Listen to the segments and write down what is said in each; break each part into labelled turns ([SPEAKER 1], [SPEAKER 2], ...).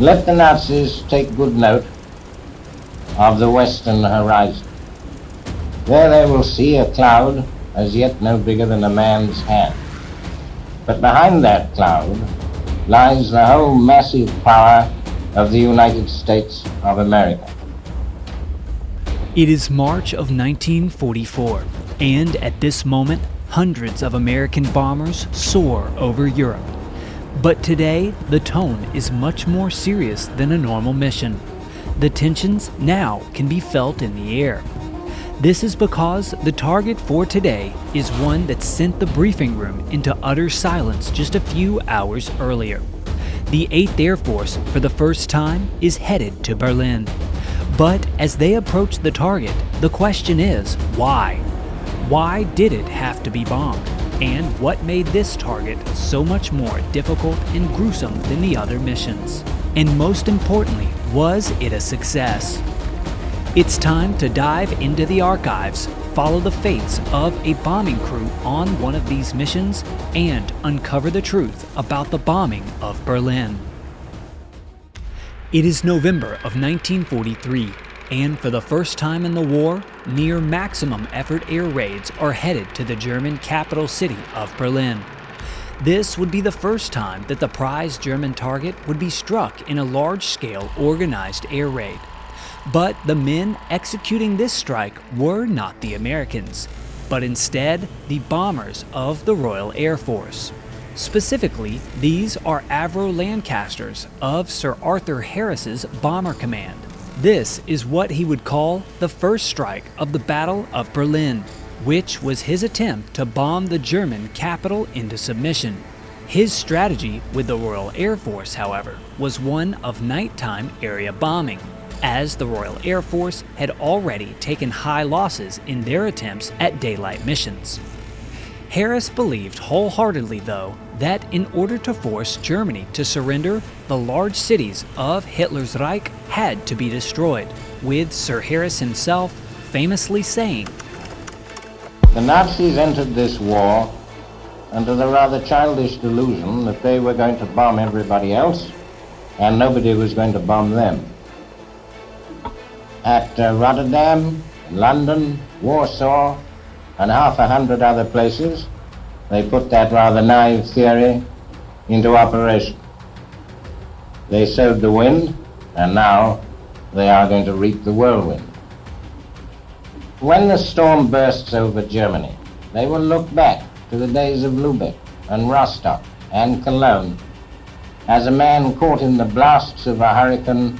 [SPEAKER 1] Let the Nazis take good note of the western horizon. There they will see a cloud as yet no bigger than a man's hand. But behind that cloud lies the whole massive power of the United States of America.
[SPEAKER 2] It is March of 1944, and at this moment, hundreds of American bombers soar over Europe. But today, the tone is much more serious than a normal mission. The tensions now can be felt in the air. This is because the target for today is one that sent the briefing room into utter silence just a few hours earlier. The 8th Air Force, for the first time, is headed to Berlin. But as they approach the target, the question is, why? Why did it have to be bombed? And what made this target so much more difficult and gruesome than the other missions? And most importantly, was it a success? It's time to dive into the archives, follow the fates of a bombing crew on one of these missions, and uncover the truth about the bombing of Berlin. It is November of 1943, and for the first time in the war, near maximum effort air raids are headed to the German capital city of Berlin. This would be the first time that the prized German target would be struck in a large-scale organized air raid. But the men executing this strike were not the Americans, but instead the bombers of the Royal Air Force. Specifically, these are Avro Lancasters of Sir Arthur Harris's Bomber Command. This is what he would call the first strike of the Battle of Berlin, which was his attempt to bomb the German capital into submission. His strategy with the Royal Air Force, however, was one of nighttime area bombing, as the Royal Air Force had already taken high losses in their attempts at daylight missions. Harris believed wholeheartedly, though, that in order to force Germany to surrender, the large cities of Hitler's Reich had to be destroyed, with Sir Harris himself famously saying,
[SPEAKER 1] The Nazis entered this war under the rather childish delusion that they were going to bomb everybody else and nobody was going to bomb them. At Rotterdam, London, Warsaw, and half a hundred other places, they put that rather naive theory into operation. They sowed the wind, and now they are going to reap the whirlwind. When the storm bursts over Germany, they will look back to the days of Lübeck and Rostock and Cologne, as a man caught in the blasts of a hurricane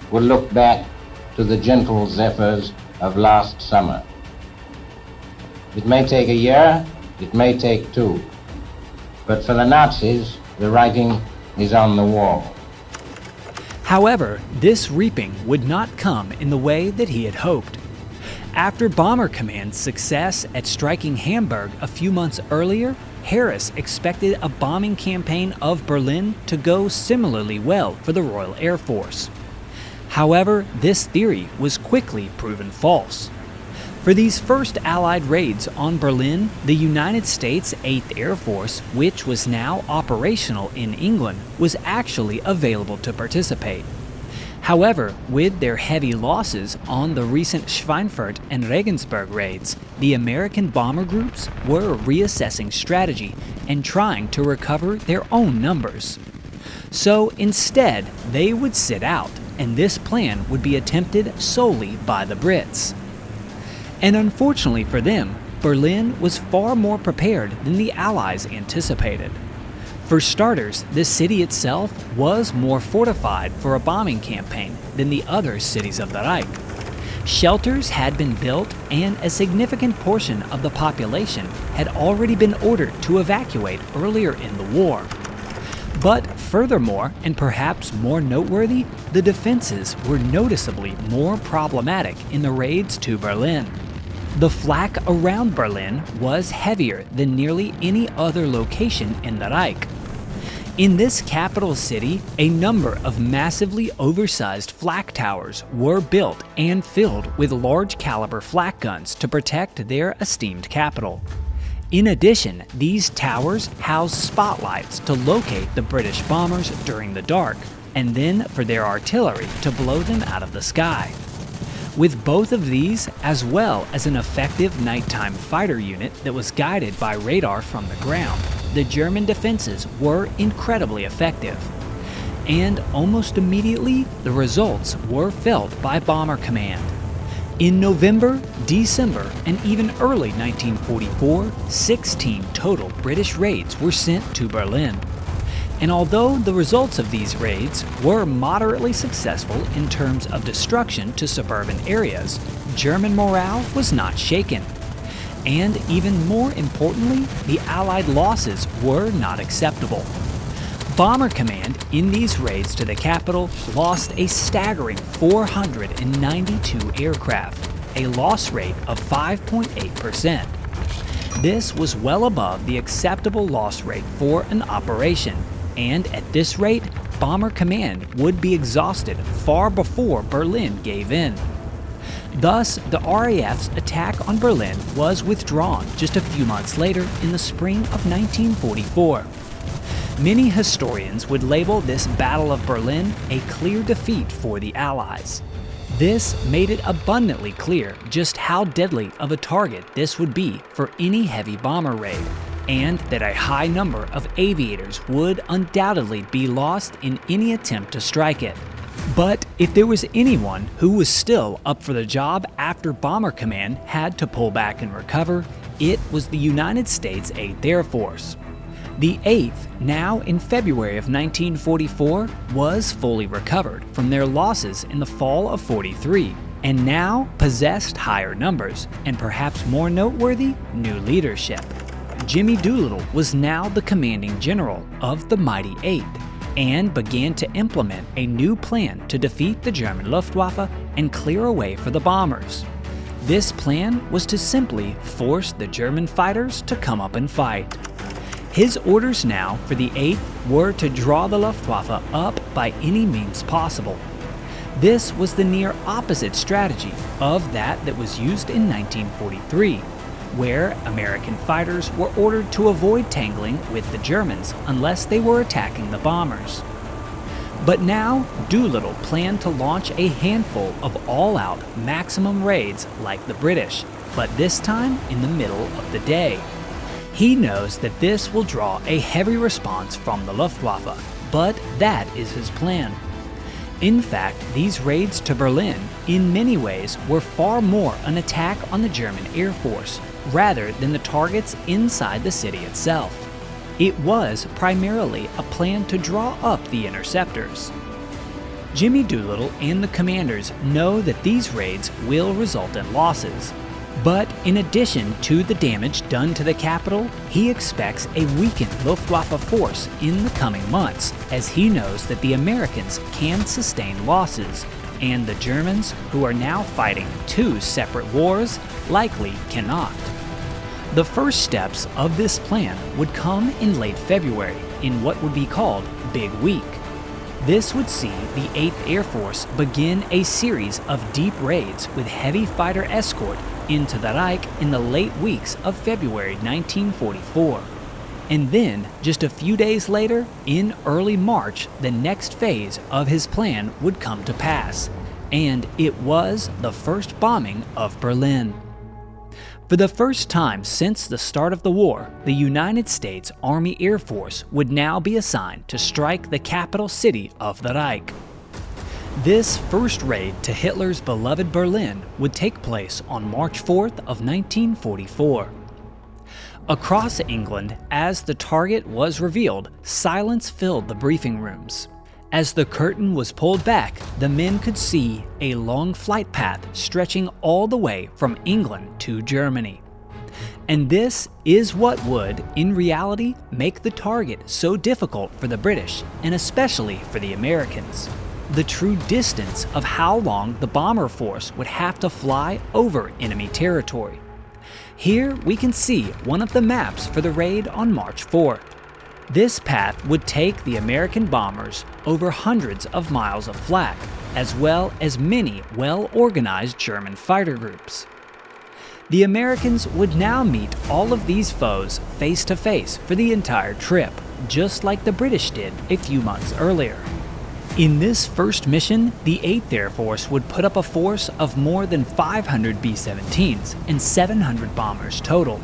[SPEAKER 1] will look back to the gentle zephyrs of last summer. It may take a year, it may take two, but for the Nazis, the writing is on the wall.
[SPEAKER 2] However, this reaping would not come in the way that he had hoped. After Bomber Command's success at striking Hamburg a few months earlier, Harris expected a bombing campaign of Berlin to go similarly well for the Royal Air Force. However, this theory was quickly proven false. For these first Allied raids on Berlin, the United States 8th Air Force, which was now operational in England, was actually available to participate. However, with their heavy losses on the recent Schweinfurt and Regensburg raids, the American bomber groups were reassessing strategy and trying to recover their own numbers. So instead, they would sit out, and this plan would be attempted solely by the Brits. And unfortunately for them, Berlin was far more prepared than the Allies anticipated. For starters, the city itself was more fortified for a bombing campaign than the other cities of the Reich. Shelters had been built, and a significant portion of the population had already been ordered to evacuate earlier in the war. But furthermore, and perhaps more noteworthy, the defenses were noticeably more problematic in the raids to Berlin. The flak around Berlin was heavier than nearly any other location in the Reich. In this capital city, a number of massively oversized flak towers were built and filled with large caliber flak guns to protect their esteemed capital. In addition, these towers housed spotlights to locate the British bombers during the dark, and then for their artillery to blow them out of the sky. With both of these, as well as an effective nighttime fighter unit that was guided by radar from the ground, the German defenses were incredibly effective. And almost immediately, the results were felt by Bomber Command. In November, December, and even early 1944, 16 total British raids were sent to Berlin. And although the results of these raids were moderately successful in terms of destruction to suburban areas, German morale was not shaken. And even more importantly, the Allied losses were not acceptable. Bomber Command in these raids to the capital lost a staggering 492 aircraft, a loss rate of 5.8%. This was well above the acceptable loss rate for an operation, and at this rate, Bomber Command would be exhausted far before Berlin gave in. Thus, the RAF's attack on Berlin was withdrawn just a few months later in the spring of 1944. Many historians would label this Battle of Berlin a clear defeat for the Allies. This made it abundantly clear just how deadly of a target this would be for any heavy bomber raid, and that a high number of aviators would undoubtedly be lost in any attempt to strike it. But if there was anyone who was still up for the job after Bomber Command had to pull back and recover, it was the United States 8th Air Force. The 8th, now in February of 1944, was fully recovered from their losses in the fall of '43, and now possessed higher numbers, and perhaps more noteworthy, new leadership. Jimmy Doolittle was now the commanding general of the mighty 8th, and began to implement a new plan to defeat the German Luftwaffe and clear a way for the bombers. This plan was to simply force the German fighters to come up and fight. His orders now for the 8th were to draw the Luftwaffe up by any means possible. This was the near opposite strategy of that was used in 1943, where American fighters were ordered to avoid tangling with the Germans unless they were attacking the bombers. But now, Doolittle planned to launch a handful of all-out maximum raids like the British, but this time in the middle of the day. He knows that this will draw a heavy response from the Luftwaffe, but that is his plan. In fact, these raids to Berlin, in many ways, were far more an attack on the German Air Force, rather than the targets inside the city itself. It was primarily a plan to draw up the interceptors. Jimmy Doolittle and the commanders know that these raids will result in losses. But in addition to the damage done to the capital, he expects a weakened Luftwaffe force in the coming months, as he knows that the Americans can sustain losses, and the Germans, who are now fighting two separate wars, likely cannot. The first steps of this plan would come in late February, in what would be called Big Week. This would see the 8th Air Force begin a series of deep raids with heavy fighter escort into the Reich in the late weeks of February 1944. And then, just a few days later, in early March, the next phase of his plan would come to pass, and it was the first bombing of Berlin. For the first time since the start of the war, the United States Army Air Force would now be assigned to strike the capital city of the Reich. This first raid to Hitler's beloved Berlin would take place on March 4th of 1944. Across England, as the target was revealed, silence filled the briefing rooms. As the curtain was pulled back, the men could see a long flight path stretching all the way from England to Germany. And this is what would, in reality, make the target so difficult for the British, and especially for the Americans. The true distance of how long the bomber force would have to fly over enemy territory. Here we can see one of the maps for the raid on March 4th. This path would take the American bombers over hundreds of miles of flak, as well as many well-organized German fighter groups. The Americans would now meet all of these foes face to face for the entire trip, just like the British did a few months earlier. In this first mission, the 8th Air Force would put up a force of more than 500 B-17s and 700 bombers total.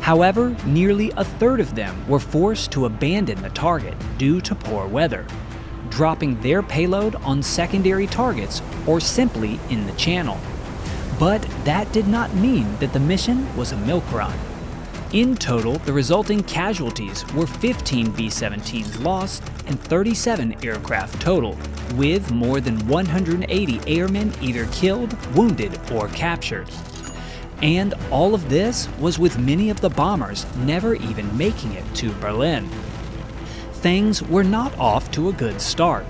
[SPEAKER 2] However, nearly a third of them were forced to abandon the target due to poor weather, dropping their payload on secondary targets or simply in the channel. But that did not mean that the mission was a milk run. In total, the resulting casualties were 15 B-17s lost and 37 aircraft total, with more than 180 airmen either killed, wounded, or captured. And all of this was with many of the bombers never even making it to Berlin. Things were not off to a good start.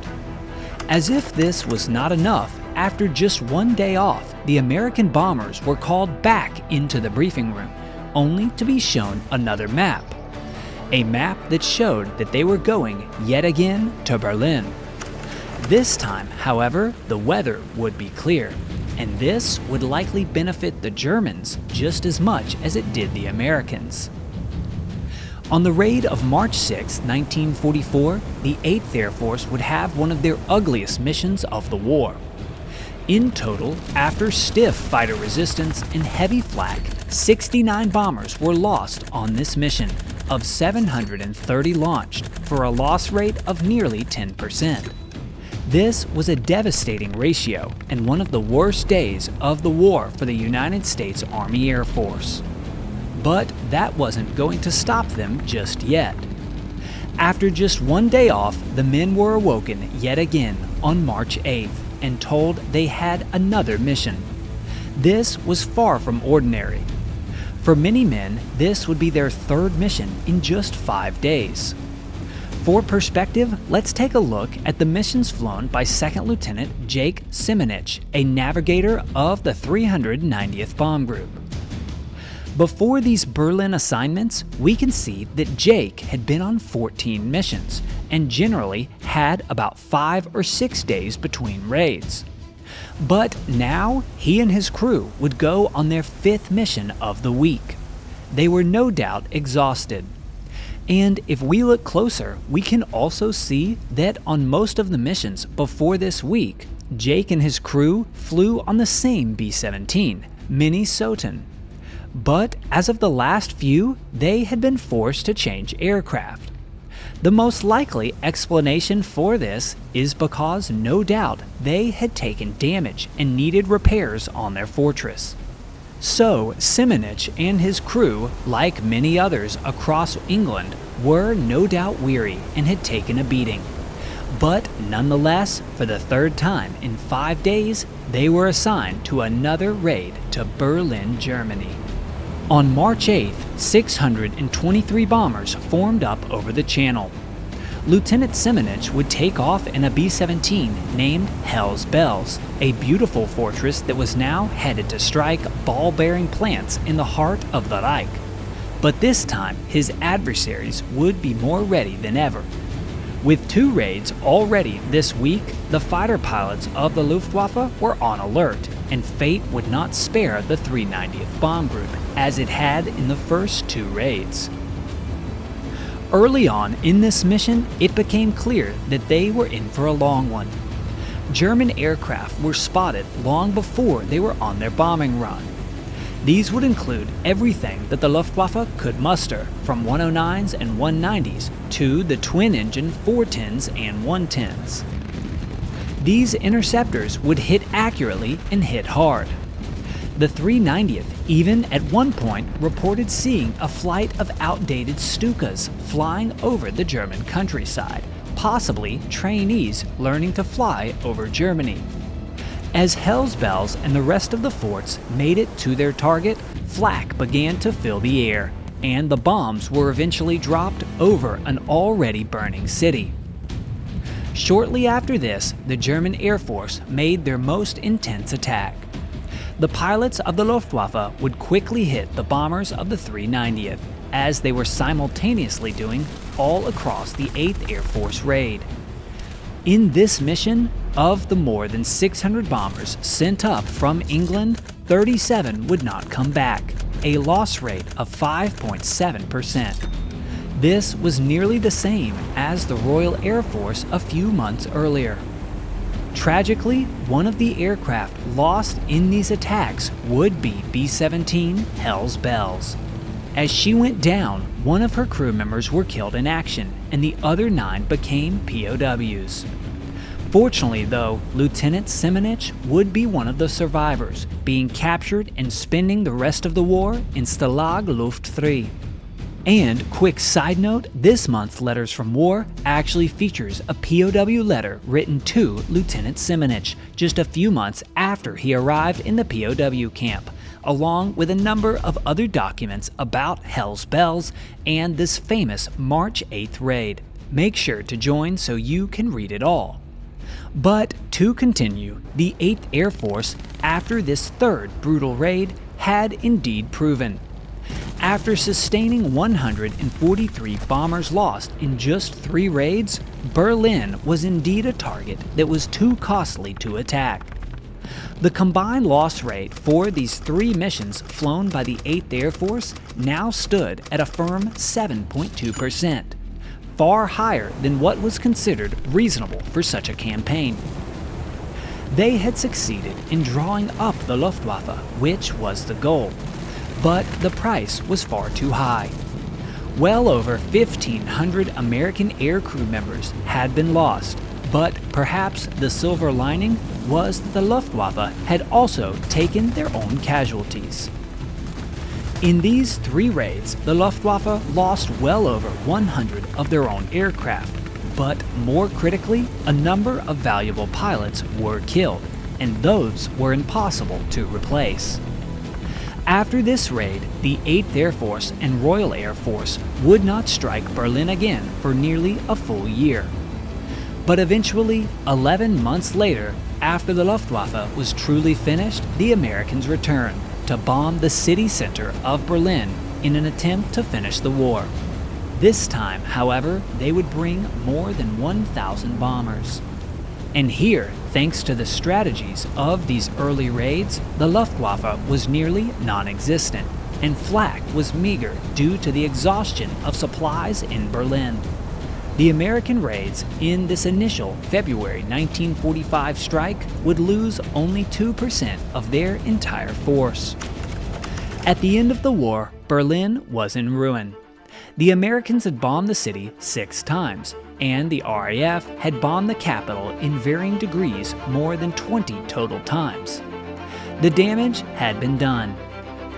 [SPEAKER 2] As if this was not enough, after just one day off, the American bombers were called back into the briefing room, only to be shown another map. A map that showed that they were going yet again to Berlin. This time, however, the weather would be clear, and this would likely benefit the Germans just as much as it did the Americans. On the raid of March 6, 1944, the 8th Air Force would have one of their ugliest missions of the war. In total, after stiff fighter resistance and heavy flak, 69 bombers were lost on this mission, of 730 launched, for a loss rate of nearly 10%. This was a devastating ratio and one of the worst days of the war for the United States Army Air Force. But that wasn't going to stop them just yet. After just one day off, the men were awoken yet again on March 8th and told they had another mission. This was far from ordinary. For many men, this would be their third mission in just 5 days. For perspective, let's take a look at the missions flown by 2nd Lieutenant Jake Simonich, a navigator of the 390th Bomb Group. Before these Berlin assignments, we can see that Jake had been on 14 missions and generally had about 5 or 6 days between raids. But now, he and his crew would go on their 5th mission of the week. They were no doubt exhausted. And if we look closer, we can also see that on most of the missions before this week, Jake and his crew flew on the same B-17, Minnesota. But as of the last few, they had been forced to change aircraft. The most likely explanation for this is because no doubt they had taken damage and needed repairs on their fortress. So Simonich and his crew, like many others across England, were no doubt weary and had taken a beating. But nonetheless, for the third time in 5 days, they were assigned to another raid to Berlin, Germany. On March 8th, 623 bombers formed up over the channel. Lieutenant Simonich would take off in a B-17 named Hell's Bells, a beautiful fortress that was now headed to strike ball-bearing plants in the heart of the Reich. But this time, his adversaries would be more ready than ever. With 2 raids already this week, the fighter pilots of the Luftwaffe were on alert, and fate would not spare the 390th Bomb Group, as it had in the first 2 raids. Early on in this mission, it became clear that they were in for a long one. German aircraft were spotted long before they were on their bombing run. These would include everything that the Luftwaffe could muster, from 109s and 190s to the twin-engine 410s and 110s. These interceptors would hit accurately and hit hard. The 390th even at one point reported seeing a flight of outdated Stukas flying over the German countryside, possibly trainees learning to fly over Germany. As Hell's Bells and the rest of the forts made it to their target, flak began to fill the air, and the bombs were eventually dropped over an already burning city. Shortly after this, the German Air Force made their most intense attack. The pilots of the Luftwaffe would quickly hit the bombers of the 390th, as they were simultaneously doing all across the 8th Air Force raid. In this mission, of the more than 600 bombers sent up from England, 37 would not come back, a loss rate of 5.7%. This was nearly the same as the Royal Air Force a few months earlier. Tragically, one of the aircraft lost in these attacks would be B-17 Hell's Bells. As she went down, one of her crew members were killed in action, and the other 9 became POWs. Fortunately, though, Lieutenant Semenich would be one of the survivors, being captured and spending the rest of the war in Stalag Luft 3. And, quick side note, this month's Letters from War actually features a POW letter written to Lieutenant Semenich just a few months after he arrived in the POW camp, along with a number of other documents about Hell's Bells and this famous March 8th raid. Make sure to join so you can read it all. But to continue, the 8th Air Force, after this third brutal raid, had indeed proven. After sustaining 143 bombers lost in just 3 raids, Berlin was indeed a target that was too costly to attack. The combined loss rate for these 3 missions flown by the 8th Air Force now stood at a firm 7.2%, far higher than what was considered reasonable for such a campaign. They had succeeded in drawing up the Luftwaffe, which was the goal. But the price was far too high. Well over 1,500 American air crew members had been lost, but perhaps the silver lining was that the Luftwaffe had also taken their own casualties. In these 3 raids, the Luftwaffe lost well over 100 of their own aircraft, but more critically, a number of valuable pilots were killed, and those were impossible to replace. After this raid, the 8th Air Force and Royal Air Force would not strike Berlin again for nearly a full year. But eventually, 11 months later, after the Luftwaffe was truly finished, the Americans returned to bomb the city center of Berlin in an attempt to finish the war. This time, however, they would bring more than 1,000 bombers. And here, thanks to the strategies of these early raids, the Luftwaffe was nearly non-existent, and flak was meager due to the exhaustion of supplies in Berlin. The American raids in this initial February 1945 strike would lose only 2% of their entire force. At the end of the war, Berlin was in ruin. The Americans had bombed the city 6 times, and the RAF had bombed the capital in varying degrees more than 20 total times. The damage had been done.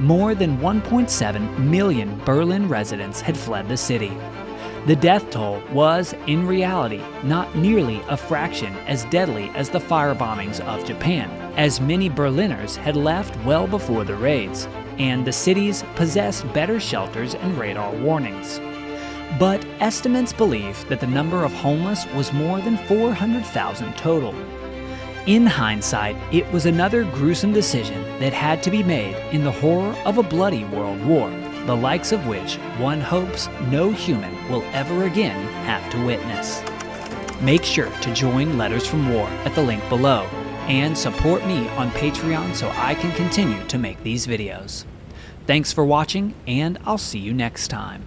[SPEAKER 2] More than 1.7 million Berlin residents had fled the city. The death toll was, in reality, not nearly a fraction as deadly as the firebombings of Japan, as many Berliners had left well before the raids, and the cities possessed better shelters and radar warnings. But estimates believe that the number of homeless was more than 400,000 total. In hindsight, it was another gruesome decision that had to be made in the horror of a bloody world war, the likes of which one hopes no human will ever again have to witness. Make sure to join Letters from War at the link below, and support me on Patreon so I can continue to make these videos. Thanks for watching, and I'll see you next time.